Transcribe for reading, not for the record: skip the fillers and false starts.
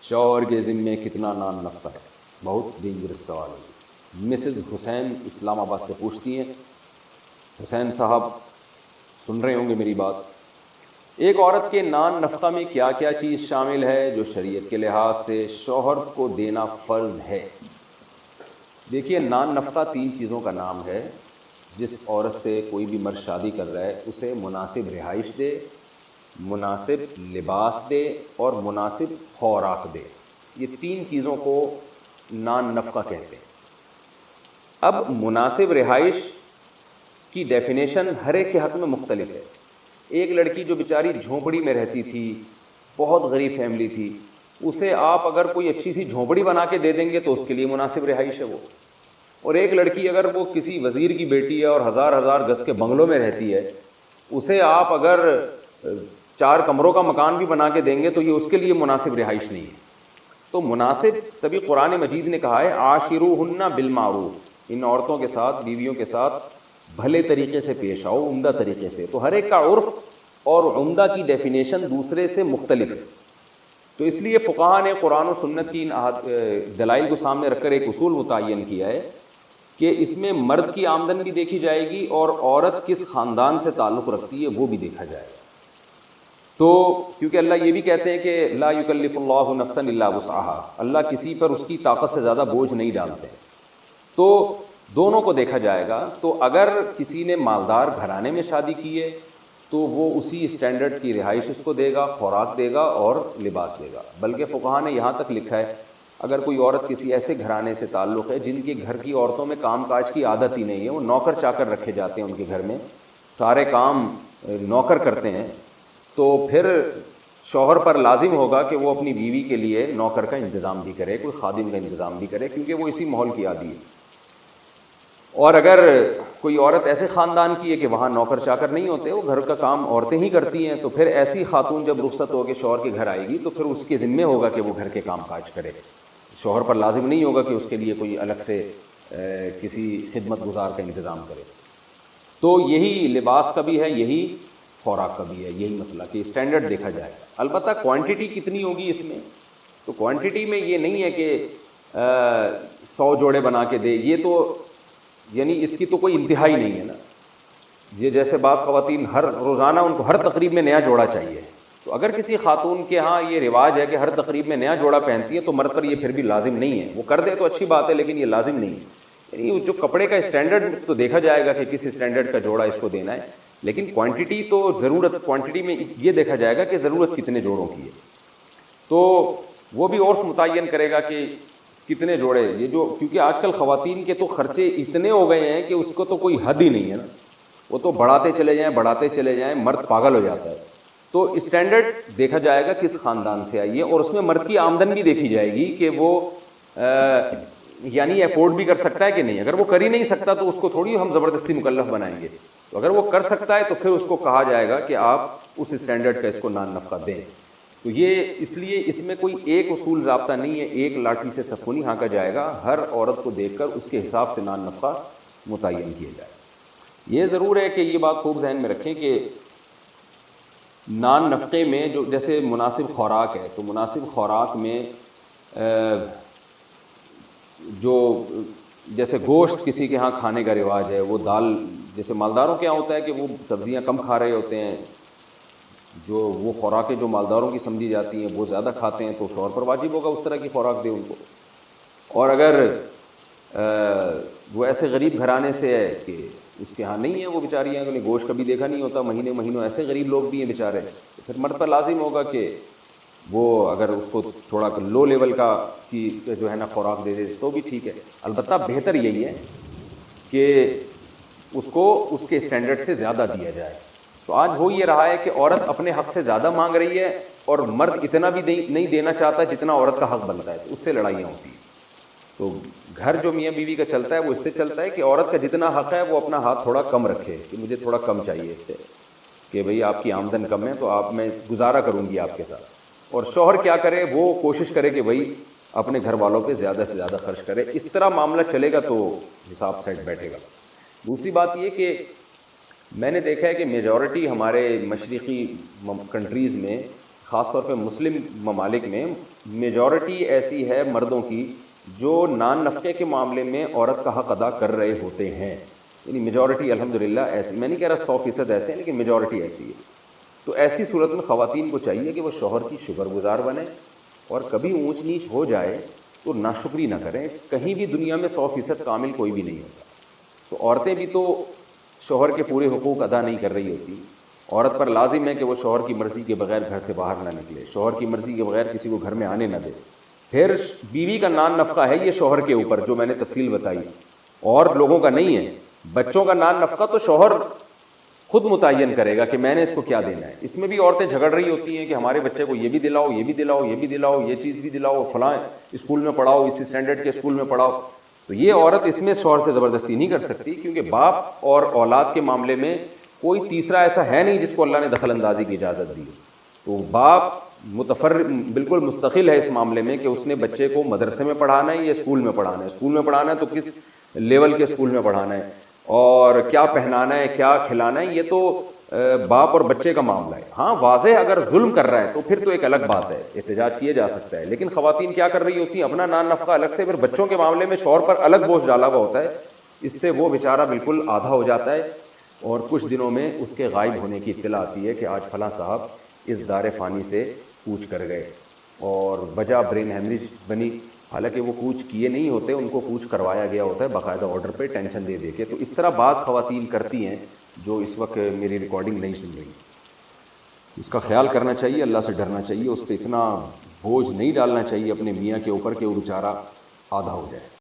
شوہر کے ذمے کتنا نان نفقہ ہے؟ بہت ڈینجرس سوال ہے۔ مسز حسین اسلام آباد سے پوچھتی ہیں۔ حسین صاحب سن رہے ہوں گے میری بات۔ ایک عورت کے نان نفقہ میں کیا کیا چیز شامل ہے جو شریعت کے لحاظ سے شوہر کو دینا فرض ہے؟ دیکھیے، نان نفقہ 3 چیزوں کا نام ہے۔ جس عورت سے کوئی بھی مرد شادی کر رہا ہے اسے مناسب رہائش دے، مناسب لباس دے اور مناسب خوراک دے۔ یہ 3 چیزوں کو نان نفقہ کہتے ہیں۔ اب مناسب رہائش کی ڈیفینیشن ہر ایک کے حق میں مختلف ہے۔ ایک لڑکی جو بیچاری جھونپڑی میں رہتی تھی، بہت غریب فیملی تھی، اسے آپ اگر کوئی اچھی سی جھونپڑی بنا کے دے دیں گے تو اس کے لیے مناسب رہائش ہے وہ۔ اور ایک لڑکی اگر وہ کسی وزیر کی بیٹی ہے اور ہزار ہزار گز کے بنگلوں میں رہتی ہے، اسے آپ اگر 4 کمروں کا مکان بھی بنا کے دیں گے تو یہ اس کے لیے مناسب رہائش نہیں ہے۔ تو مناسب، تبھی قرآن مجید نے کہا ہے عاشروہن بالمعروف، ان عورتوں کے ساتھ، بیویوں کے ساتھ بھلے طریقے سے پیش آؤ، عمدہ طریقے سے۔ تو ہر ایک کا عرف اور عمدہ کی ڈیفینیشن دوسرے سے مختلف ہے۔ تو اس لیے فقہاء نے قرآن و سنت کی دلائل کو سامنے رکھ کر ایک اصول متعین کیا ہے کہ اس میں مرد کی آمدن بھی دیکھی جائے گی اور عورت کس خاندان سے تعلق رکھتی ہے وہ بھی دیکھا جائے گا۔ تو کیونکہ اللہ یہ بھی کہتے ہیں کہ لا یکلف اللہ نفسا الا وسعها، اللہ کسی پر اس کی طاقت سے زیادہ بوجھ نہیں ڈالتے، تو دونوں کو دیکھا جائے گا۔ تو اگر کسی نے مالدار گھرانے میں شادی کی ہے تو وہ اسی اسٹینڈرڈ کی رہائش اس کو دے گا، خوراک دے گا اور لباس دے گا۔ بلکہ فقہاء نے یہاں تک لکھا ہے اگر کوئی عورت کسی ایسے گھرانے سے تعلق ہے جن کے گھر کی عورتوں میں کام کاج کی عادت ہی نہیں ہے، وہ نوکر چاکر رکھے جاتے ہیں ان کے گھر میں، سارے کام نوکر کرتے ہیں، تو پھر شوہر پر لازم ہوگا کہ وہ اپنی بیوی کے لیے نوکر کا انتظام بھی کرے، کوئی خادم کا انتظام بھی کرے، کیونکہ وہ اسی ماحول کی عادی ہے۔ اور اگر کوئی عورت ایسے خاندان کی ہے کہ وہاں نوکر چاکر نہیں ہوتے، وہ گھر کا کام عورتیں ہی کرتی ہیں، تو پھر ایسی خاتون جب رخصت ہو کے شوہر کے گھر آئے گی تو پھر اس کے ذمہ ہوگا کہ وہ گھر کے کام کاج کرے۔ شوہر پر لازم نہیں ہوگا کہ اس کے لیے کوئی الگ سے کسی خدمت گزار کا انتظام کرے۔ تو یہی لباس کا بھی ہے، یہی خوراک کا بھی ہے، یہی مسئلہ کہ اسٹینڈرڈ دیکھا جائے۔ البتہ کوانٹٹی کتنی ہوگی اس میں، تو کوانٹٹی میں یہ نہیں ہے کہ 100 جوڑے بنا کے دے، یہ تو یعنی اس کی تو کوئی انتہا ہی نہیں ہے نا۔ یہ جیسے بعض خواتین ہر روزانہ ان کو ہر تقریب میں نیا جوڑا چاہیے، تو اگر کسی خاتون کے ہاں یہ رواج ہے کہ ہر تقریب میں نیا جوڑا پہنتی ہے تو مرد پر یہ پھر بھی لازم نہیں ہے۔ وہ کر دے تو اچھی بات ہے لیکن یہ لازم نہیں ہے۔ یعنی جو کپڑے کا اسٹینڈرڈ تو دیکھا جائے گا کہ کس اسٹینڈرڈ کا جوڑا اس کو دینا ہے، لیکن کوانٹٹی تو ضرورت، کوانٹٹی میں یہ دیکھا جائے گا کہ ضرورت کتنے جوڑوں کی ہے، تو وہ بھی عرف متعین کرے گا کہ کتنے جوڑے یہ جو، کیونکہ آج کل خواتین کے تو خرچے اتنے ہو گئے ہیں کہ اس کو تو کوئی حد ہی نہیں ہے نا، وہ تو بڑھاتے چلے جائیں، مرد پاگل ہو جاتا ہے۔ تو اسٹینڈرڈ دیکھا جائے گا کس خاندان سے آئی ہے، اور اس میں مرد کی آمدن بھی دیکھی جائے گی کہ وہ یعنی افورڈ بھی کر سکتا ہے کہ نہیں۔ اگر وہ کر ہی نہیں سکتا تو اس کو تھوڑی ہم زبردستی مکلف بنائیں گے، تو اگر وہ کر سکتا ہے تو پھر اس کو کہا جائے گا کہ آپ اس اسٹینڈرڈ کا اس کو نان نفقہ دیں۔ تو یہ اس لیے اس میں کوئی ایک اصول ضابطہ نہیں ہے، ایک لاٹھی سے سب کو نہیں ہانکا جائے گا، ہر عورت کو دیکھ کر اس کے حساب سے نان نفقہ متعین کیا جائے۔ یہ ضرور ہے کہ یہ بات خوب ذہن میں رکھیں کہ نان نفقے میں جو جیسے مناسب خوراک ہے، تو مناسب خوراک میں جو جیسے گوشت کسی کے ہاں کھانے کا رواج ہے، وہ دال، جیسے مالداروں کے یہاں ہوتا ہے کہ وہ سبزیاں کم کھا رہے ہوتے ہیں، جو وہ خوراکیں جو مالداروں کی سمجھی جاتی ہیں وہ زیادہ کھاتے ہیں، تو شوہر پر واجب ہوگا اس طرح کی خوراک دے ان کو۔ اور اگر وہ ایسے غریب گھرانے سے ہے کہ اس کے ہاں نہیں ہے، وہ بیچاریاں انہوں نے گوشت کبھی دیکھا نہیں ہوتا، مہینوں ایسے غریب لوگ بھی ہیں بیچارے، تو پھر مرد پر لازم ہوگا کہ وہ اگر اس کو تھوڑا لو لیول کا کی جو ہے نا خوراک دے دے تو بھی ٹھیک ہے۔ البتہ بہتر یہی ہے کہ اس کو اس کے اسٹینڈرڈ سے زیادہ دیا جائے۔ تو آج ہو یہ رہا ہے کہ عورت اپنے حق سے زیادہ مانگ رہی ہے اور مرد اتنا بھی نہیں دینا چاہتا جتنا عورت کا حق بنتا ہے، تو اس سے لڑائیاں ہوتی ہیں۔ تو گھر جو میاں بیوی کا چلتا ہے وہ اس سے چلتا ہے کہ عورت کا جتنا حق ہے وہ اپنا ہاتھ تھوڑا کم رکھے کہ مجھے تھوڑا کم چاہیے اس سے، کہ بھئی آپ کی آمدن کم ہے تو میں گزارا کروں گی آپ کے ساتھ، اور شوہر کیا کرے، وہ کوشش کرے کہ بھئی اپنے گھر والوں پہ زیادہ سے زیادہ خرچ کرے۔ اس طرح معاملہ چلے گا تو حساب سیٹ بیٹھے گا۔ دوسری بات یہ کہ میں نے دیکھا ہے کہ میجورٹی ہمارے مشرقی کنٹریز میں خاص طور پہ مسلم ممالک میں میجورٹی ایسی ہے مردوں کی جو نان نفقے کے معاملے میں عورت کا حق ادا کر رہے ہوتے ہیں، یعنی میجورٹی الحمدللہ ایسی، میں نہیں کہہ رہا 100% ایسے ہیں، لیکن میجورٹی ایسی ہے۔ تو ایسی صورت میں خواتین کو چاہیے کہ وہ شوہر کی شکر گزار بنیں، اور کبھی اونچ نیچ ہو جائے تو ناشکری نہ کریں۔ کہیں بھی دنیا میں 100% کامل کوئی بھی نہیں ہوتا، تو عورتیں بھی تو شوہر کے پورے حقوق ادا نہیں کر رہی ہوتی۔ عورت پر لازم ہے کہ وہ شوہر کی مرضی کے بغیر گھر سے باہر نہ نکلے، شوہر کی مرضی کے بغیر کسی کو گھر میں آنے نہ دے۔ پھر بیوی کا نان نفقہ ہے یہ شوہر کے اوپر، جو میں نے تفصیل بتائی، اور لوگوں کا نہیں ہے۔ بچوں کا نان نفقہ تو شوہر خود متعین کرے گا کہ میں نے اس کو کیا دینا ہے۔ اس میں بھی عورتیں جھگڑ رہی ہوتی ہیں کہ ہمارے بچے کو یہ بھی دلاؤ، یہ بھی دلاؤ، یہ بھی دلاؤ، یہ چیز بھی دلاؤ، فلاں اسکول میں پڑھاؤ، اسی اسٹینڈرڈ کے اسکول میں پڑھاؤ۔ تو یہ عورت اس میں شوہر سے زبردستی نہیں کر سکتی، کیونکہ باپ اور اولاد کے معاملے میں کوئی تیسرا ایسا ہے نہیں جس کو اللہ نے دخل اندازی کی اجازت دی۔ تو باپ بالکل مستقل ہے اس معاملے میں کہ اس نے بچے کو مدرسے میں پڑھانا ہے یا اسکول میں پڑھانا ہے۔ اسکول میں پڑھانا ہے تو کس لیول کے اسکول میں پڑھانا ہے، اور کیا پہنانا ہے، کیا کھلانا ہے، یہ تو باپ اور بچے کا معاملہ ہے۔ ہاں واضح اگر ظلم کر رہا ہے تو پھر تو ایک الگ بات ہے، احتجاج کیا جا سکتا ہے، لیکن خواتین کیا کر رہی ہوتی ہیں، اپنا نان نفقہ الگ سے، پھر بچوں کے معاملے میں شوہر پر الگ بوجھ ڈالا ہوا ہوتا ہے۔ اس سے وہ بیچارہ بالکل آدھا ہو جاتا ہے، اور کچھ دنوں میں اس کے غائب ہونے کی اطلاع آتی ہے کہ آج فلاں صاحب اس دار فانی سے کوچ کر گئے، اور وجہ برین ہیمریج بنی، حالانکہ وہ کوچ کیے نہیں ہوتے، ان کو کوچ کروایا گیا ہوتا ہے باقاعدہ آرڈر پہ، ٹینشن دے دے کے۔ تو اس طرح بعض خواتین کرتی ہیں جو اس وقت میری ریکارڈنگ نہیں سن رہی۔ اس کا خیال کرنا چاہیے، اللہ سے ڈرنا چاہیے، اس پہ اتنا بوجھ نہیں ڈالنا چاہیے اپنے میاں کے اوپر کہ وہ بیچارہ آدھا ہو جائے۔